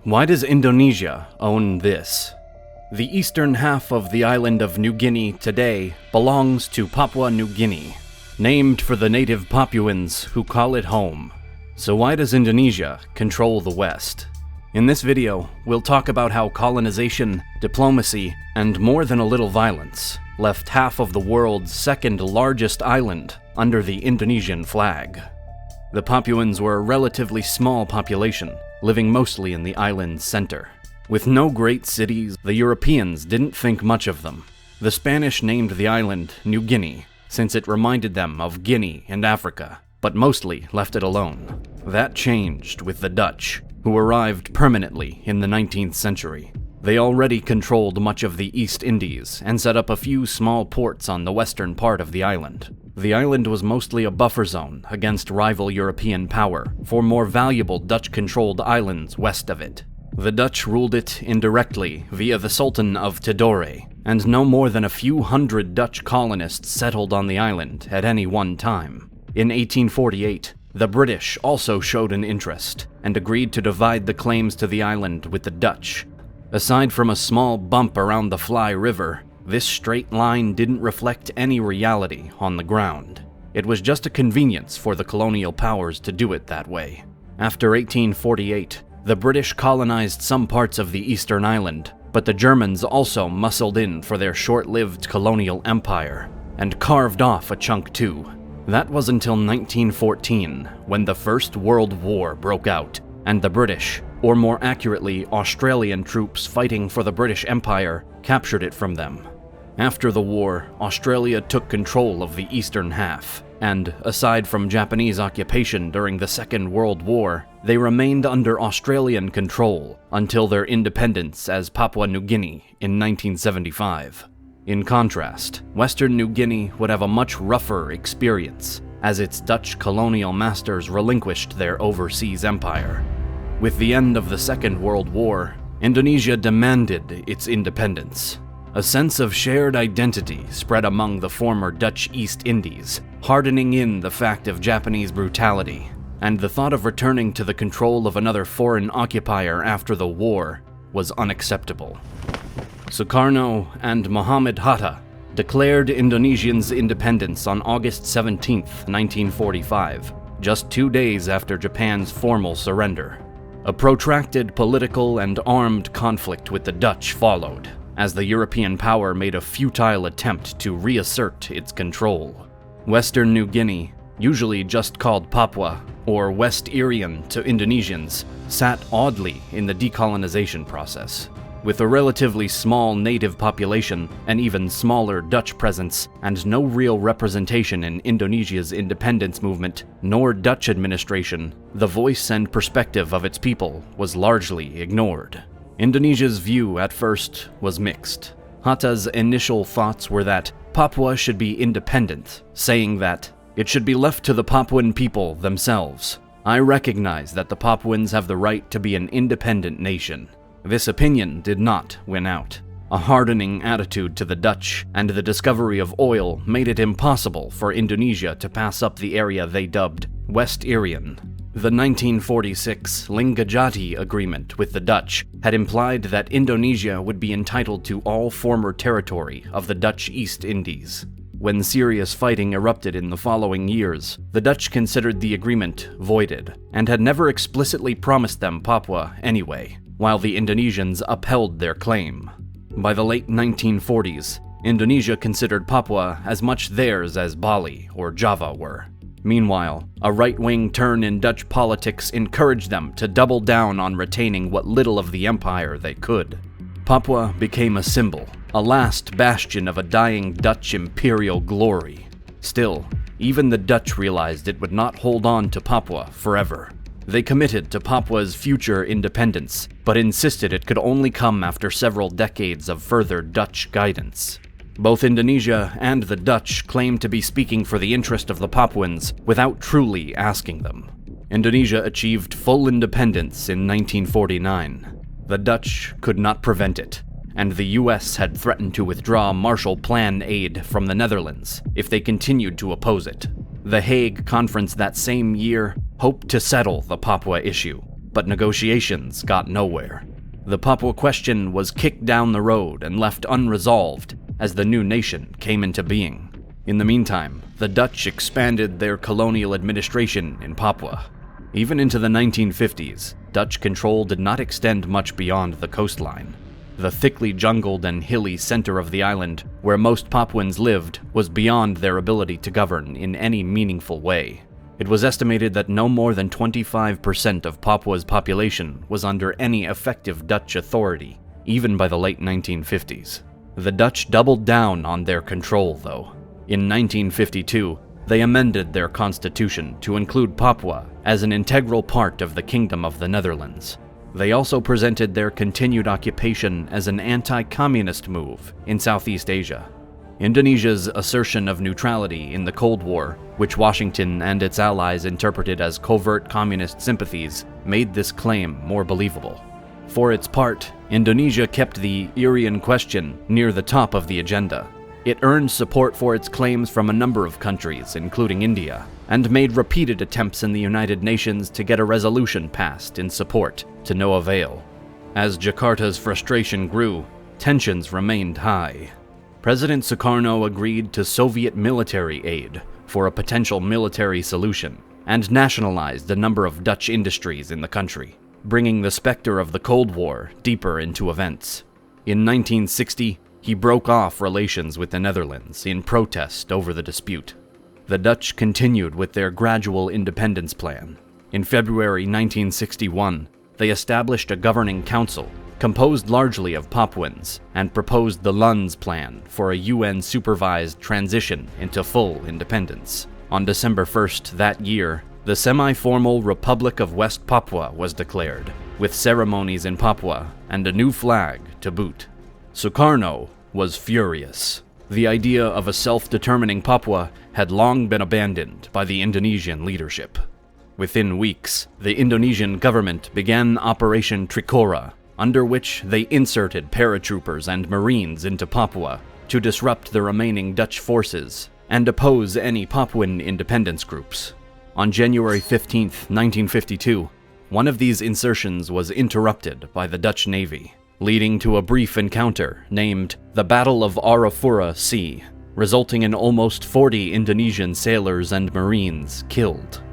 Why does Indonesia own this? The eastern half of the island of New Guinea today belongs to Papua New Guinea, named for the native Papuans who call it home. So why does Indonesia control the West? In this video, we'll talk about how colonization, diplomacy, and more than a little violence left half of the world's second largest island under the Indonesian flag. The Papuans were a relatively small population, living mostly in the island's center. With no great cities, the Europeans didn't think much of them. The Spanish named the island New Guinea, since it reminded them of Guinea in Africa, but mostly left it alone. That changed with the Dutch, who arrived permanently in the 19th century. They already controlled much of the East Indies and set up a few small ports on the western part of the island. The island was mostly a buffer zone against rival European power for more valuable Dutch-controlled islands west of it. The Dutch ruled it indirectly via the Sultan of Tidore, and no more than a few hundred Dutch colonists settled on the island at any one time. In 1848, the British also showed an interest and agreed to divide the claims to the island with the Dutch. Aside from a small bump around the Fly River, this straight line didn't reflect any reality on the ground. It was just a convenience for the colonial powers to do it that way. After 1848, the British colonized some parts of the eastern island, but the Germans also muscled in for their short-lived colonial empire and carved off a chunk too. That was until 1914, when the First World War broke out, and the British, or more accurately Australian troops fighting for the British Empire, captured it from them. After the war, Australia took control of the eastern half, and aside from Japanese occupation during the Second World War, they remained under Australian control until their independence as Papua New Guinea in 1975. In contrast, Western New Guinea would have a much rougher experience, as its Dutch colonial masters relinquished their overseas empire. With the end of the Second World War, Indonesia demanded its independence. A sense of shared identity spread among the former Dutch East Indies, hardening in the fact of Japanese brutality, and the thought of returning to the control of another foreign occupier after the war was unacceptable. Sukarno and Muhammad Hatta declared Indonesians' independence on August 17, 1945, just 2 days after Japan's formal surrender. A protracted political and armed conflict with the Dutch followed, as the European power made a futile attempt to reassert its control. Western New Guinea, usually just called Papua, or West Irian to Indonesians, sat oddly in the decolonization process. With a relatively small native population, an even smaller Dutch presence, and no real representation in Indonesia's independence movement, nor Dutch administration, the voice and perspective of its people was largely ignored. Indonesia's view at first was mixed. Hatta's initial thoughts were that Papua should be independent, saying that it should be left to the Papuan people themselves. I recognize that the Papuans have the right to be an independent nation. This opinion did not win out. A hardening attitude to the Dutch and the discovery of oil made it impossible for Indonesia to pass up the area they dubbed West Irian. The 1946 Linggajati Agreement with the Dutch had implied that Indonesia would be entitled to all former territory of the Dutch East Indies. When serious fighting erupted in the following years, the Dutch considered the agreement voided and had never explicitly promised them Papua anyway, while the Indonesians upheld their claim. By the late 1940s, Indonesia considered Papua as much theirs as Bali or Java were. Meanwhile, a right-wing turn in Dutch politics encouraged them to double down on retaining what little of the empire they could. Papua became a symbol, a last bastion of a dying Dutch imperial glory. Still, even the Dutch realized it would not hold on to Papua forever. They committed to Papua's future independence, but insisted it could only come after several decades of further Dutch guidance. Both Indonesia and the Dutch claimed to be speaking for the interest of the Papuans without truly asking them. Indonesia achieved full independence in 1949. The Dutch could not prevent it, and the US had threatened to withdraw Marshall Plan aid from the Netherlands if they continued to oppose it. The Hague Conference that same year hoped to settle the Papua issue, but negotiations got nowhere. The Papua question was kicked down the road and left unresolved as the new nation came into being. In the meantime, the Dutch expanded their colonial administration in Papua. Even into the 1950s, Dutch control did not extend much beyond the coastline. The thickly jungled and hilly center of the island, where most Papuans lived, was beyond their ability to govern in any meaningful way. It was estimated that no more than 25% of Papua's population was under any effective Dutch authority, even by the late 1950s. The Dutch doubled down on their control, though. In 1952, they amended their constitution to include Papua as an integral part of the Kingdom of the Netherlands. They also presented their continued occupation as an anti-communist move in Southeast Asia. Indonesia's assertion of neutrality in the Cold War, which Washington and its allies interpreted as covert communist sympathies, made this claim more believable. For its part, Indonesia kept the Irian question near the top of the agenda. It earned support for its claims from a number of countries, including India, and made repeated attempts in the United Nations to get a resolution passed in support, to no avail. As Jakarta's frustration grew, tensions remained high. President Sukarno agreed to Soviet military aid for a potential military solution, and nationalized a number of Dutch industries in the country, bringing the specter of the Cold War deeper into events. In 1960, he broke off relations with the Netherlands in protest over the dispute. The Dutch continued with their gradual independence plan. In February 1961, they established a governing council composed largely of Papuans and proposed the Lunds Plan for a UN-supervised transition into full independence. On December 1st that year, the semi-formal Republic of West Papua was declared, with ceremonies in Papua and a new flag to boot. Sukarno was furious. The idea of a self-determining Papua had long been abandoned by the Indonesian leadership. Within weeks, the Indonesian government began Operation Trikora, under which they inserted paratroopers and Marines into Papua to disrupt the remaining Dutch forces and oppose any Papuan independence groups. On January 15, 1952, one of these insertions was interrupted by the Dutch Navy, leading to a brief encounter named the Battle of Arafura Sea, resulting in almost 40 Indonesian sailors and Marines killed.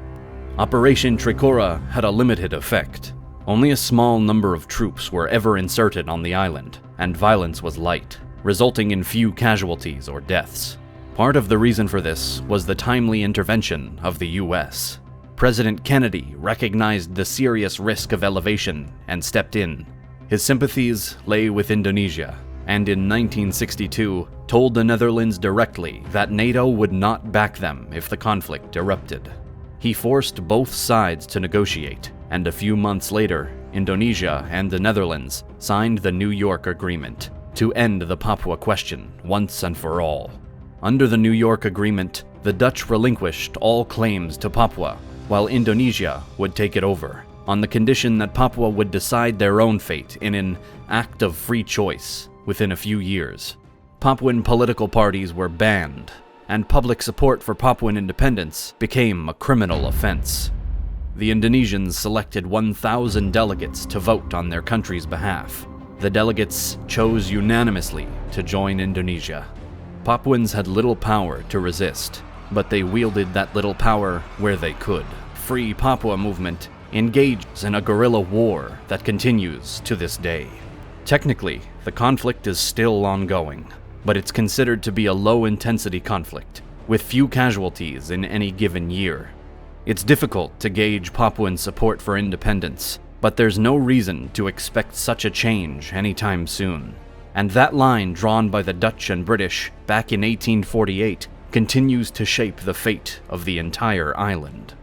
Operation Trikora had a limited effect. Only a small number of troops were ever inserted on the island, and violence was light, resulting in few casualties or deaths. Part of the reason for this was the timely intervention of the US. President Kennedy recognized the serious risk of elevation and stepped in. His sympathies lay with Indonesia, and in 1962 told the Netherlands directly that NATO would not back them if the conflict erupted. He forced both sides to negotiate, and a few months later, Indonesia and the Netherlands signed the New York Agreement to end the Papua question once and for all. Under the New York Agreement, the Dutch relinquished all claims to Papua, while Indonesia would take it over, on the condition that Papua would decide their own fate in an act of free choice within a few years. Papuan political parties were banned, and public support for Papuan independence became a criminal offense. The Indonesians selected 1,000 delegates to vote on their country's behalf. The delegates chose unanimously to join Indonesia. Papuans had little power to resist, but they wielded that little power where they could. Free Papua movement engages in a guerrilla war that continues to this day. Technically, the conflict is still ongoing, but it's considered to be a low-intensity conflict, with few casualties in any given year. It's difficult to gauge Papuan support for independence, but there's no reason to expect such a change anytime soon. And that line drawn by the Dutch and British back in 1848 continues to shape the fate of the entire island.